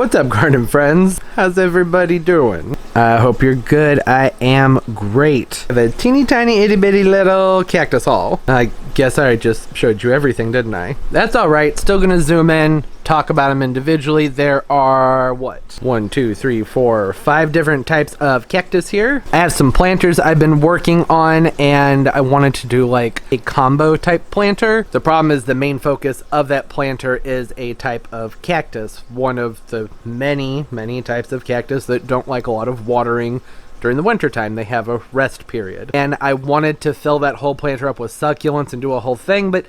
What's up, garden friends? How's everybody doing? I hope you're good. I am great. I have a teeny tiny itty bitty little cactus haul. I guess I just showed you everything, didn't I? That's all right. Still gonna zoom in, talk about them individually. There are, what? 1, 2, 3, 4, 5 different types of cactus here. I have some planters I've been working on, and I wanted to do like a combo type planter. The problem is the main focus of that planter is a type of cactus, one of the many types of cactus that don't like a lot of watering during the winter time. They have a rest period, and I wanted to fill that whole planter up with succulents and do a whole thing, but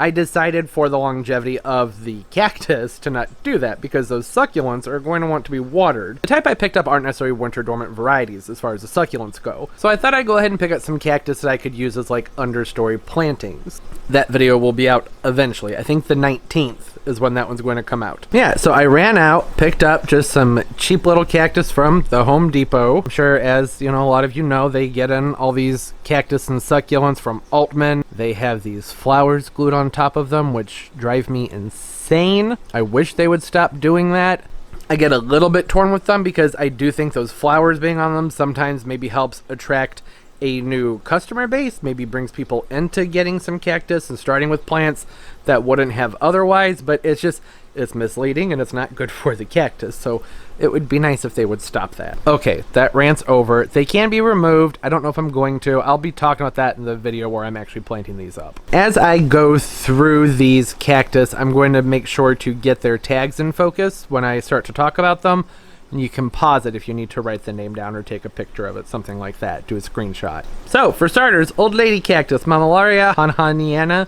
I decided for the longevity of the cactus to not do that because those succulents are going to want to be watered. The type I picked up aren't necessarily winter dormant varieties as far as the succulents go. So I thought I'd go ahead and pick up some cactus that I could use as like understory plantings. That video will be out eventually. I think the 19th is when that one's going to come out. Yeah, so I ran out, picked up just some cheap little cactus from the Home Depot. I'm sure, as you know, a lot of you know, they get in all these cactus and succulents from Altman. They have these flowers glued on top of them, which drive me insane. I wish they would stop doing that. I get a little bit torn with them because I do think those flowers being on them sometimes maybe helps attract a new customer base, maybe brings people into getting some cactus and starting with plants that wouldn't have otherwise, but it's misleading and it's not good for the cactus, so it would be nice if they would stop that. Okay, that rant's over. They can be removed. I don't know if I'm going to. I'll be talking about that in the video where I'm actually planting these up. As I go through these cactus, I'm going to make sure to get their tags in focus when I start to talk about them. And you can pause it if you need to write the name down or take a picture of it, something like that. Do a screenshot. So, for starters, Old Lady Cactus, Mammillaria hanhaniana.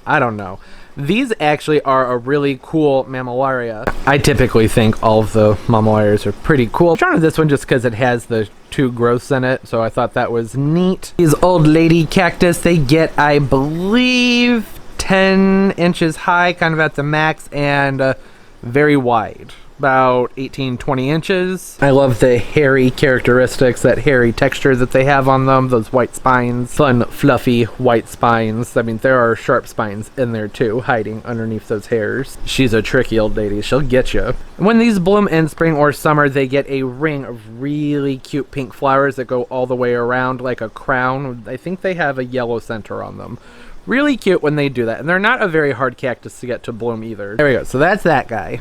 I don't know. These actually are a really cool Mammillaria. I typically think all of the Mammillarias are pretty cool. I'm drawn to this one just because it has the 2 growths in it, so I thought that was neat. These Old Lady Cactus, they get, I believe, 10 inches high, kind of at the max, and very wide. About 18-20 inches. I love the hairy characteristics, that hairy texture that they have on them, those white spines, fun fluffy white spines. I mean, there are sharp spines in there too, hiding underneath those hairs. She's a tricky old lady, she'll get you. When these bloom in spring or summer, they get a ring of really cute pink flowers that go all the way around like a crown. I think they have a yellow center on them. Really cute when they do that, and they're not a very hard cactus to get to bloom either. There we go, so that's that guy,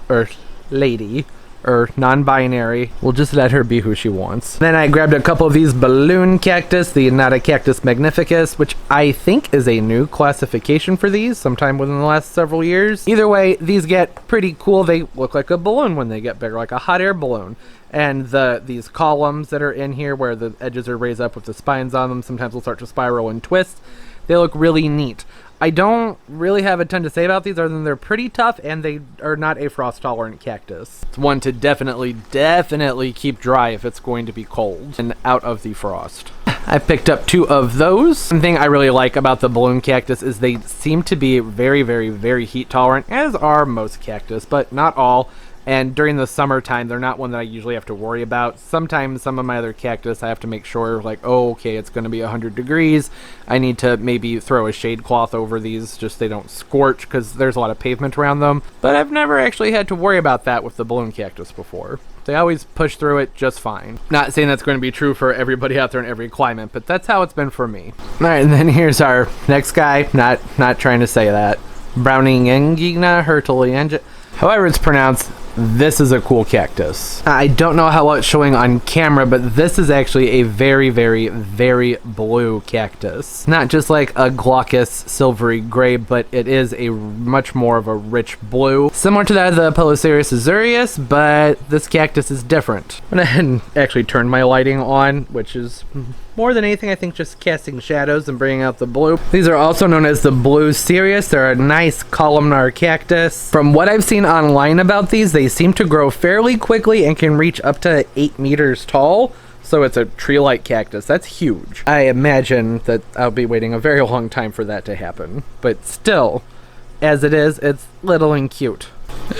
or lady, or non-binary. We'll just let her be who she wants. Then I grabbed a couple of these balloon cactus, the Notocactus Magnificus, which I think is a new classification for these sometime within the last several years. Either way, these get pretty cool. They look like a balloon when they get bigger, like a hot air balloon. And these columns that are in here where the edges are raised up with the spines on them, sometimes will start to spiral and twist. They look really neat. I don't really have a ton to say about these other than they're pretty tough and they are not a frost tolerant cactus. It's one to definitely keep dry if it's going to be cold and out of the frost. I picked up 2 of those. One thing I really like about the balloon cactus is they seem to be very heat tolerant, as are most cactus, but not all. And during the summertime, they're not one that I usually have to worry about. Sometimes some of my other cactus, I have to make sure, like, oh, okay, it's going to be 100 degrees. I need to maybe throw a shade cloth over these just so they don't scorch because there's a lot of pavement around them. But I've never actually had to worry about that with the balloon cactus before. They always push through it just fine. Not saying that's going to be true for everybody out there in every climate, but that's how it's been for me. All right, and then here's our next guy. Not trying to say that. Browningia, Herteliangia. However it's pronounced, this is a cool cactus. I don't know how well it's showing on camera, but this is actually a very blue cactus. Not just like a glaucous silvery gray, but it is a much more of a rich blue. Similar to that of the Pelocerius azureus, but this cactus is different. I'm gonna go ahead and actually turn my lighting on, which is more than anything, I think, just casting shadows and bringing out the blue. These are also known as the blue Sirius. They're a nice columnar cactus. From what I've seen online about these, they seem to grow fairly quickly and can reach up to 8 meters tall. So it's a tree-like cactus. That's huge. I imagine that I'll be waiting a very long time for that to happen. But still, as it is, it's little and cute.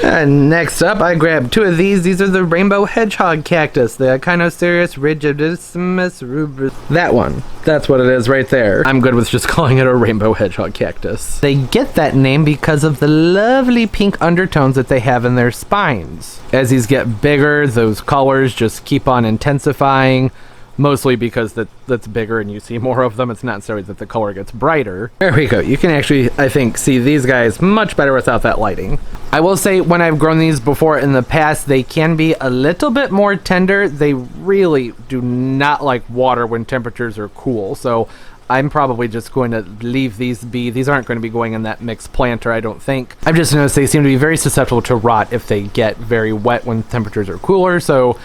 And next up, I grabbed 2 of these. These are the Rainbow Hedgehog Cactus, the Echinopsis rigidissimus rubus. That one. That's what it is right there. I'm good with just calling it a Rainbow Hedgehog Cactus. They get that name because of the lovely pink undertones that they have in their spines. As these get bigger, those colors just keep on intensifying. Mostly because that's bigger and you see more of them. It's not necessarily that the color gets brighter. There we go. You can actually, I think, see these guys much better without that lighting. I will say when I've grown these before in the past, they can be a little bit more tender. They really do not like water when temperatures are cool. So I'm probably just going to leave these be. These aren't going to be going in that mixed planter, I don't think. I've just noticed they seem to be very susceptible to rot if they get very wet when temperatures are cooler. So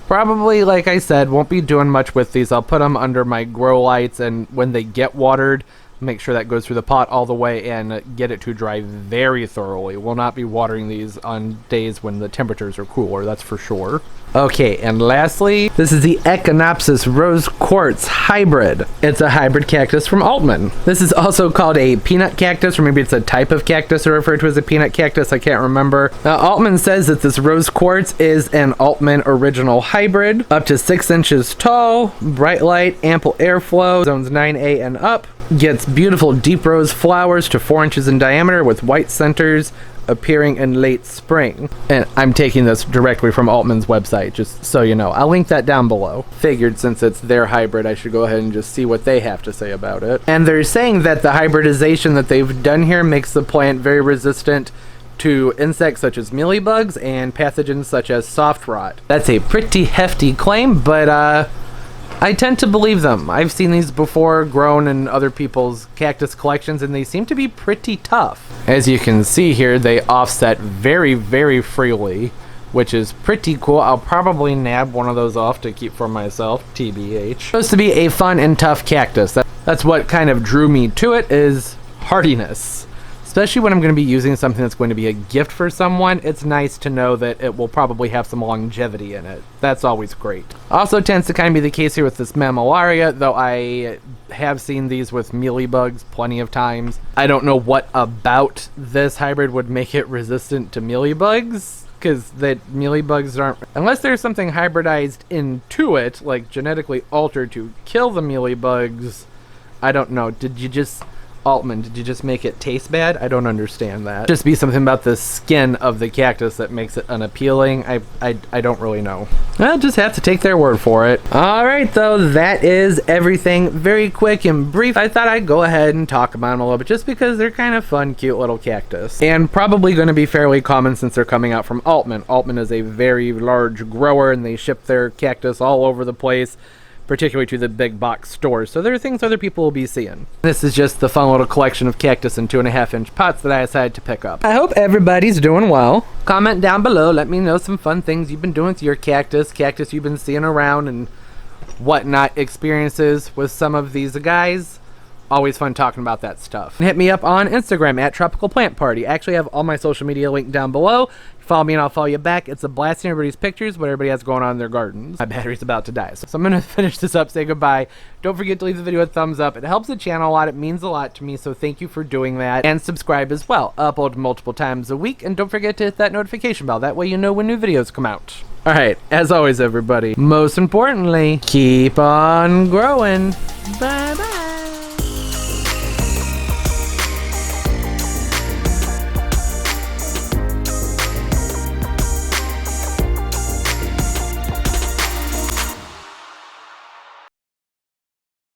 probably, like I said, won't be doing much with these. I'll put them under my grow lights, and when they get watered, make sure that goes through the pot all the way and get it to dry very thoroughly. We'll not be watering these on days when the temperatures are cooler, that's for sure. Okay, and lastly, this is the Echinopsis Rose Quartz Hybrid. It's a hybrid cactus from Altman. This is also called a peanut cactus, or maybe it's a type of cactus referred to as a peanut cactus, I can't remember. Altman says that this rose quartz is an Altman original hybrid, up to 6 inches tall, bright light, ample airflow, zones 9A and up, gets beautiful deep rose flowers to 4 inches in diameter with white centers, appearing in late spring. And I'm taking this directly from Altman's website, just so you know. I'll link that down below. Figured since it's their hybrid, I should go ahead and just see what they have to say about it. And they're saying that the hybridization that they've done here makes the plant very resistant to insects such as mealybugs and pathogens such as soft rot. That's a pretty hefty claim, but I tend to believe them. I've seen these before grown in other people's cactus collections, and they seem to be pretty tough. As you can see here, they offset very, very freely, which is pretty cool. I'll probably nab one of those off to keep for myself, TBH. Supposed to be a fun and tough cactus. That's what kind of drew me to it, is hardiness. Especially when I'm going to be using something that's going to be a gift for someone, it's nice to know that it will probably have some longevity in it. That's always great. Also tends to kind of be the case here with this Mammillaria, though I have seen these with mealybugs plenty of times. I don't know what about this hybrid would make it resistant to mealybugs, because the mealybugs aren't, unless there's something hybridized into it, like genetically altered to kill the mealybugs. I don't know. Altman, did you just make it taste bad? I don't understand that. Just be something about the skin of the cactus that makes it unappealing. I don't really know. I'll just have to take their word for it. Alright though, that is everything. Very quick and brief. I thought I'd go ahead and talk about them a little bit just because they're kind of fun, cute little cactus. And probably going to be fairly common since they're coming out from Altman. Altman is a very large grower and they ship their cactus all over the place, particularly to the big box stores. So there are things other people will be seeing. This is just the fun little collection of cactus in 2.5-inch pots that I decided to pick up. I hope everybody's doing well. Comment down below. Let me know some fun things you've been doing with your cactus you've been seeing around and whatnot, experiences with some of these guys. Always fun talking about that stuff. Hit me up on Instagram at Tropical Plant Party. I actually have all my social media linked down below. Follow me and I'll follow you back. It's a blast seeing everybody's pictures, what everybody has going on in their gardens. My battery's about to die, so I'm going to finish this up, say goodbye. Don't forget to leave the video a thumbs up. It helps the channel a lot. It means a lot to me, so thank you for doing that. And subscribe as well. Upload multiple times a week, and don't forget to hit that notification bell. That way you know when new videos come out. Alright, as always everybody, most importantly, keep on growing. Bye.